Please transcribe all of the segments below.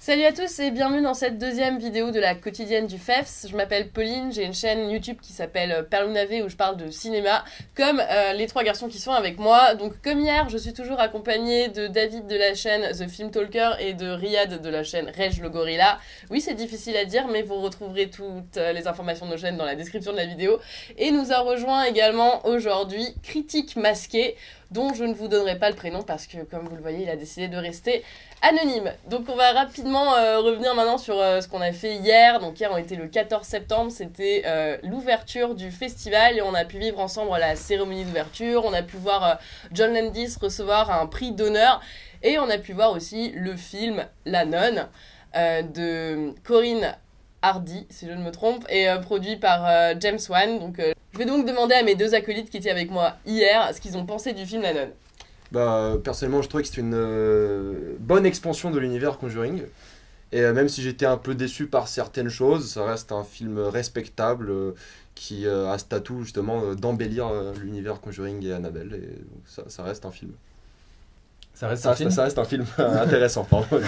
Salut à tous et bienvenue dans cette deuxième vidéo de la quotidienne du FEFS. Je m'appelle Pauline, j'ai une chaîne YouTube qui s'appelle Perlounavé où je parle de cinéma, comme les trois garçons qui sont avec moi. Donc comme hier, je suis toujours accompagnée de David de la chaîne The Film Talker et de Riyad de la chaîne Reg le Gorilla. Oui, c'est difficile à dire, mais vous retrouverez toutes les informations de nos chaînes dans la description de la vidéo. Et nous a rejoint également aujourd'hui Critique Masqué, dont je ne vous donnerai pas le prénom parce que, comme vous le voyez, il a décidé de rester anonyme. Donc on va rapidement revenir maintenant sur ce qu'on a fait hier. Donc hier on était le 14 septembre, c'était l'ouverture du festival et on a pu vivre ensemble la cérémonie d'ouverture. On a pu voir John Landis recevoir un prix d'honneur et on a pu voir aussi le film La Nonne de Corinne Hardy, si je ne me trompe, et produit par James Wan. Donc je vais donc demander à mes deux acolytes qui étaient avec moi hier ce qu'ils ont pensé du film La Nonne. Personnellement, je trouvais que c'était une bonne expansion de l'univers Conjuring. Et même si j'étais un peu déçu par certaines choses, ça reste un film respectable qui a cet atout justement d'embellir l'univers Conjuring et Annabelle. Et donc ça reste un film. Ça reste un film intéressant, pardon.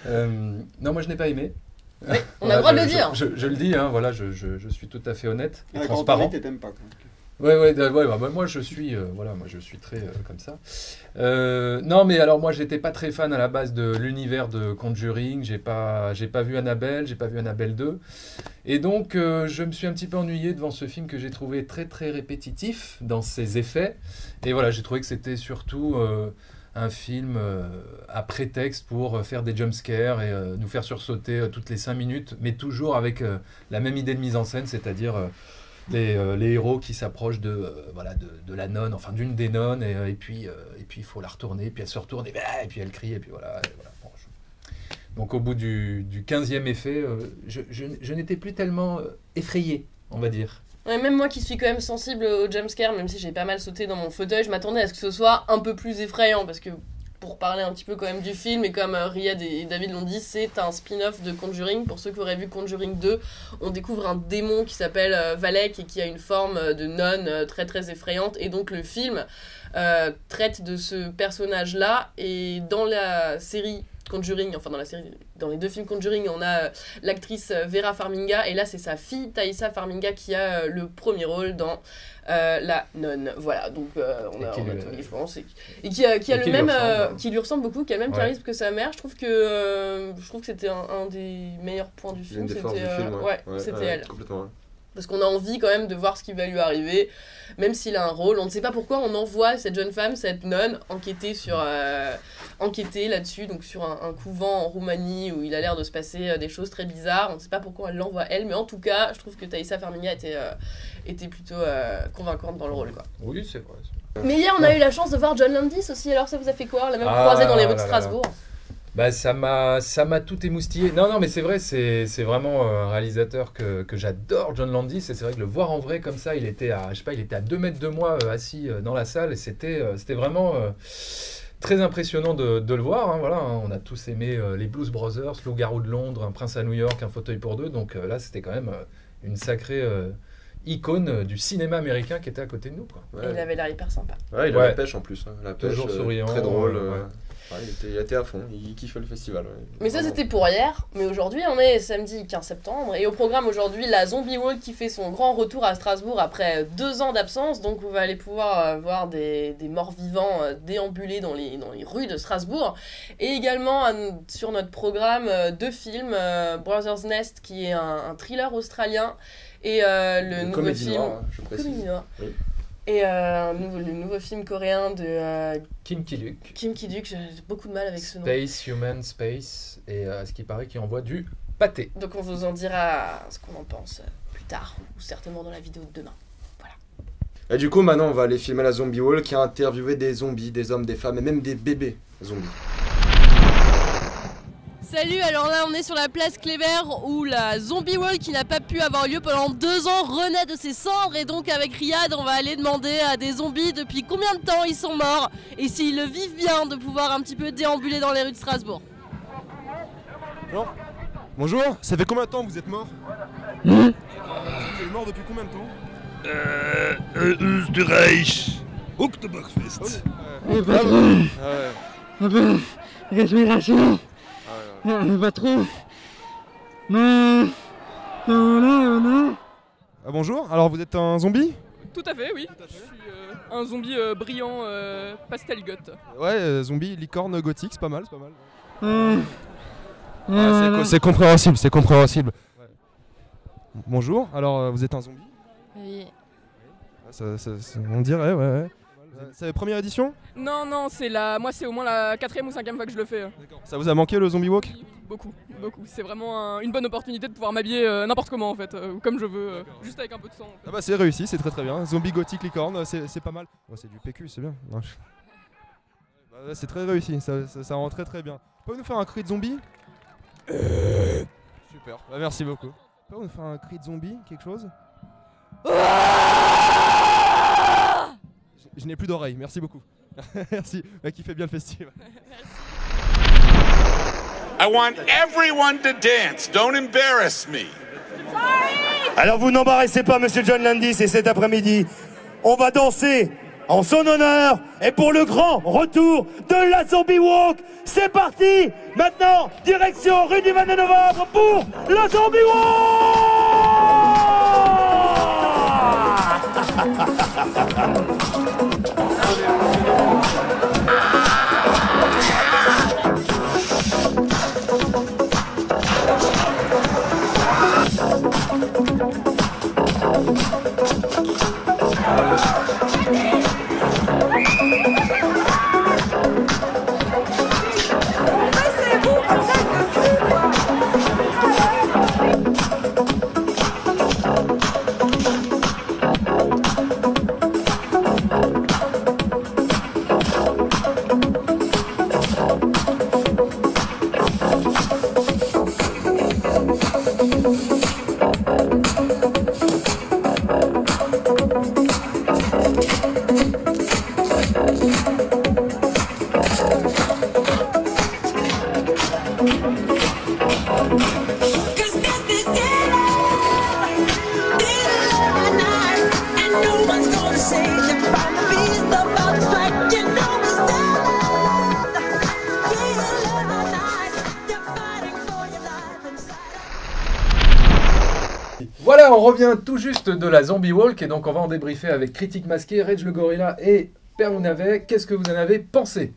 Non, moi je n'ai pas aimé. Oui, on a le droit de le dire. Je le dis, hein, voilà, je suis tout à fait honnête et transparent. transparent. T'aimes pas, quoi. Moi je suis très comme ça. Non, mais alors moi j'étais pas très fan à la base de l'univers de Conjuring. J'ai pas vu Annabelle, j'ai pas vu Annabelle 2, et donc je me suis un petit peu ennuyé devant ce film que j'ai trouvé très très répétitif dans ses effets. Et voilà, j'ai trouvé que c'était surtout un film à prétexte pour faire des jumpscares et nous faire sursauter toutes les 5 minutes, mais toujours avec la même idée de mise en scène, c'est-à-dire les héros qui s'approchent de la nonne, enfin d'une des nonnes, et puis il faut la retourner, puis elle se retourne, et puis elle crie, et puis voilà. Bon, donc au bout du 15e effet, je n'étais plus tellement effrayé, on va dire. Ouais, même moi qui suis quand même sensible au jumpscare, même si j'ai pas mal sauté dans mon fauteuil, je m'attendais à ce que ce soit un peu plus effrayant, parce que pour parler un petit peu quand même du film, et comme Riyad et David l'ont dit, c'est un spin-off de Conjuring. Pour ceux qui auraient vu Conjuring 2, on découvre un démon qui s'appelle Valek et qui a une forme de nonne très très effrayante, et donc le film traite de ce personnage-là. Et dans la série Conjuring, enfin dans les deux films Conjuring, on a l'actrice Vera Farmiga, et là c'est sa fille Thaïsa Farmiga qui a le premier rôle dans La Nonne. Voilà, donc on a je pense, et qui a le même, qui lui ressemble beaucoup, qui a le même charisme que sa mère. Je trouve que c'était un des meilleurs points du film. C'était elle. Complètement. Parce qu'on a envie quand même de voir ce qui va lui arriver, même s'il a un rôle. On ne sait pas pourquoi on envoie cette jeune femme, cette nonne, enquêter là-dessus, donc sur un couvent en Roumanie où il a l'air de se passer des choses très bizarres. On ne sait pas pourquoi elle l'envoie elle, mais en tout cas, je trouve que Thaïsa Farmiga était plutôt convaincante dans le rôle, quoi. Oui, c'est vrai. Mais hier, on a eu la chance de voir John Landis aussi. Alors ça vous a fait quoi? La même croisée dans les rues de Strasbourg. Ça m'a tout émoustillé. Non, mais c'est vrai, c'est vraiment un réalisateur que j'adore, John Landis, et c'est vrai que le voir en vrai comme ça, il était à 2 mètres de moi assis dans la salle, et c'était vraiment très impressionnant de le voir, hein, voilà, hein. On a tous aimé les Blues Brothers, Loup-garou de Londres, Un prince à New York, Un fauteuil pour deux, donc là c'était quand même une sacrée icône du cinéma américain qui était à côté de nous, quoi. Ouais. Et il avait l'air hyper sympa. Ouais, il avait la pêche en plus, hein. La pêche, toujours souriant, très drôle. Il était à fond, il kiffait le festival. Ouais. Mais ça c'était pour hier, mais aujourd'hui on est samedi 15 septembre et au programme aujourd'hui la Zombie Walk qui fait son grand retour à Strasbourg après 2 ans d'absence, donc on va aller pouvoir voir des morts-vivants déambuler dans les rues de Strasbourg, et également sur notre programme 2 films, Brothers Nest qui est un thriller australien, et le nouveau film noir, je précise. Comédie noire. Oui. Et le nouveau film coréen de Kim Ki-duk. Kim Ki-duk, j'ai beaucoup de mal avec ce nom. Space, Human Space, et ce qui paraît qu'il envoie du pâté. Donc on vous en dira ce qu'on en pense plus tard, ou certainement dans la vidéo de demain. Voilà. Et du coup, maintenant, on va aller filmer la Zombie Walk qui a interviewé des zombies, des hommes, des femmes et même des bébés zombies. Salut, alors là on est sur la place Kléber où la Zombie Walk qui n'a pas pu avoir lieu pendant 2 ans renaît de ses cendres, et donc avec Riyad on va aller demander à des zombies depuis combien de temps ils sont morts et s'ils le vivent bien de pouvoir un petit peu déambuler dans les rues de Strasbourg. Non. Bonjour, ça fait combien de temps que vous êtes mort? Vous êtes mort depuis combien de temps? Österreich, Oktoberfest. Ouais. un peu respiration. Pas trop. Mais on a. Ah, bonjour, alors vous êtes un zombie? Tout à fait, oui. Je suis un zombie brillant pastel goth. Ouais, zombie, licorne gothique, c'est pas mal, c'est pas mal. C'est compréhensible, c'est compréhensible. Ouais. Bonjour, alors vous êtes un zombie? Oui. On dirait, ouais. C'est la première édition? Non, moi c'est au moins la 4e ou 5e fois que je le fais. D'accord. Ça vous a manqué le zombie walk? Oui, beaucoup. C'est vraiment une bonne opportunité de pouvoir m'habiller n'importe comment en fait, ou comme je veux, juste avec un peu de sang. En fait. Ah bah c'est réussi, c'est très bien. Zombie gothique licorne, c'est pas mal. Ouais, c'est du PQ, c'est bien. Non, bah, c'est très réussi, ça rend très bien. Pouvez-vous nous faire un cri de zombie? Super, bah, merci beaucoup. Pouvez-vous nous faire un cri de zombie, quelque chose? Je n'ai plus d'oreilles, merci beaucoup. Merci, mec, il fait bien le festival. I want everyone to dance. Don't embarrass me. Alors vous n'embarrassez pas Monsieur John Landis et cet après-midi, on va danser en son honneur et pour le grand retour de la Zombie Walk. C'est parti. Maintenant, direction rue du 22 novembre pour la Zombie Walk. Voilà, on revient tout juste de la Zombie Walk et donc on va en débriefer avec Critique Masqué, Reg le Gorilla et Père Navet. Qu'est-ce que vous en avez pensé?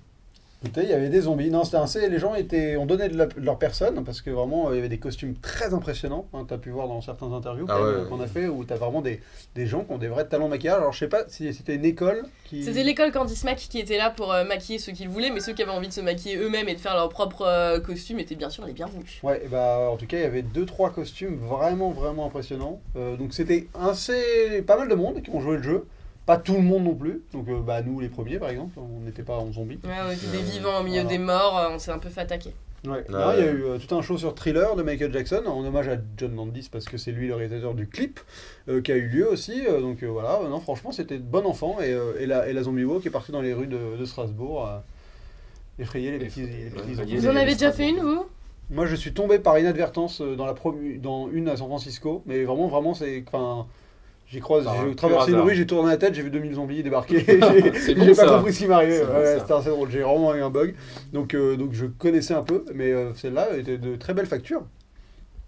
Écoutez, il y avait des zombies. Non, c'était assez. Les gens on donnait de leur personne parce que vraiment, il y avait des costumes très impressionnants. Hein, tu as pu voir dans certaines interviews qu'on a fait où tu as vraiment des gens qui ont des vrais talents de maquillage. Alors, je sais pas si c'était une école qui. C'était l'école Candice Mac qui était là pour maquiller ceux qu'ils voulaient, mais ceux qui avaient envie de se maquiller eux-mêmes et de faire leur propre costume étaient bien sûr les bienvenus. Ouais, et bah, en tout cas, il y avait 2-3 costumes vraiment impressionnants. Donc, c'était pas mal de monde qui ont joué le jeu. Pas tout le monde non plus, donc nous les premiers par exemple, on n'était pas en zombies. Ouais, on était des vivants au milieu des morts, on s'est un peu fait attaquer. Ouais. Là, il y a eu tout un show sur Thriller de Michael Jackson en hommage à John Landis parce que c'est lui le réalisateur du clip qui a eu lieu aussi. Donc voilà, non, franchement c'était bon enfant et la Zombie Walk est partie dans les rues de Strasbourg effrayer les petits zombies. Vous en avez déjà fait une vous? Moi je suis tombé par inadvertance dans une à San Francisco, mais vraiment c'est... J'ai traversé une rue, j'ai tourné la tête, j'ai vu 2000 zombies débarquer. J'ai pas compris ce qui m'arrivait. C'était assez drôle. J'ai vraiment eu un bug. Donc je connaissais un peu, mais celle-là était de très belle facture.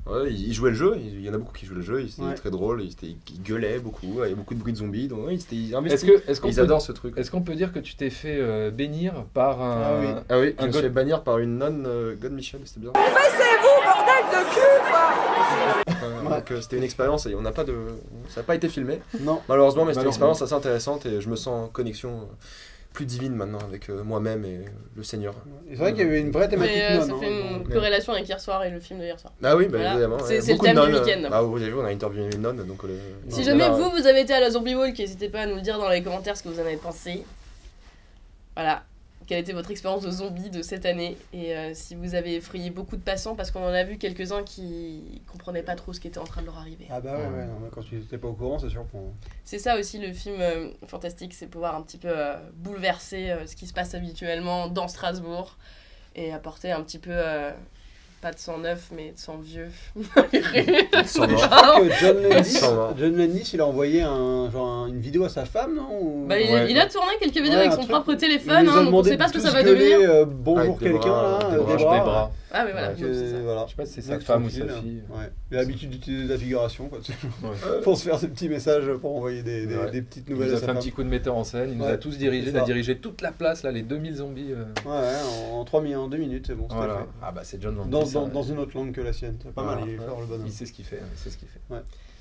Ouais, ils jouaient le jeu. Il y en a beaucoup qui jouaient le jeu. C'était très drôle. Ils gueulaient beaucoup. Il y avait beaucoup de bruit de zombies. Donc ils investis. Ils adorent ce truc. Est-ce qu'on peut dire que tu t'es fait bénir par un. Ah oui, je me suis fait bannir par une nonne God Michel. C'était bien. Baissez-vous, bordel de cul, quoi. Donc c'était une expérience et ça n'a pas été filmé. Non. Malheureusement, mais c'était une expérience assez intéressante et je me sens en connexion plus divine maintenant avec moi-même et le Seigneur. C'est vrai qu'il y avait une vraie thématique nonne. Ça fait une corrélation avec hier soir et le film de hier soir. Ah oui, évidemment. C'est le thème du week-end. Vous avez vu, on a interviewé une nonne. Donc si jamais vous avez été à la Zombie Walk, n'hésitez pas à nous le dire dans les commentaires ce que vous en avez pensé. Voilà. Quelle était votre expérience de zombie de cette année et si vous avez effrayé beaucoup de passants parce qu'on en a vu quelques-uns qui comprenaient pas trop ce qui était en train de leur arriver. Ah bah ouais, non, quand tu n'étais pas au courant, c'est sûr. C'est ça aussi le film fantastique, c'est pouvoir un petit peu bouleverser ce qui se passe habituellement dans Strasbourg et apporter un petit peu pas de sang neuf, mais de sang vieux. Je crois que John Landis, il a envoyé une vidéo à sa femme, non? Ou... Bah, il a tourné quelques vidéos avec son propre téléphone, donc on sait pas ce que ça va devenir. Bonjour quelqu'un, là, des bras. Ah, mais voilà. Voilà. Je sais pas si c'est sa femme ou sa fille. Ouais. Il a l'habitude d'utiliser la figuration, quoi, pour se faire ces petits messages, pour envoyer des petites nouvelles à sa femme. Il nous a fait un petit coup de metteur en scène, il nous a tous dirigés, il a dirigé toute la place, là, les 2000 zombies. En 2 minutes, c'est bon. Voilà. Ah bah c'est John Landis. Dans une autre langue que la sienne, c'est pas mal, il est fort le bonhomme. Il sait ce qu'il fait, Ouais.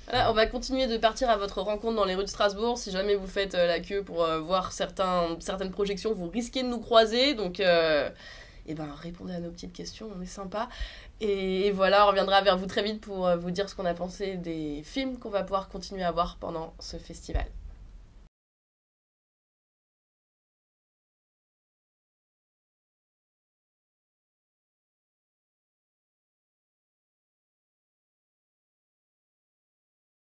Voilà, on va continuer de partir à votre rencontre dans les rues de Strasbourg. Si jamais vous faites la queue pour voir certaines projections, vous risquez de nous croiser. Donc, répondez à nos petites questions, on est sympa. Et voilà, on reviendra vers vous très vite pour vous dire ce qu'on a pensé des films qu'on va pouvoir continuer à voir pendant ce festival.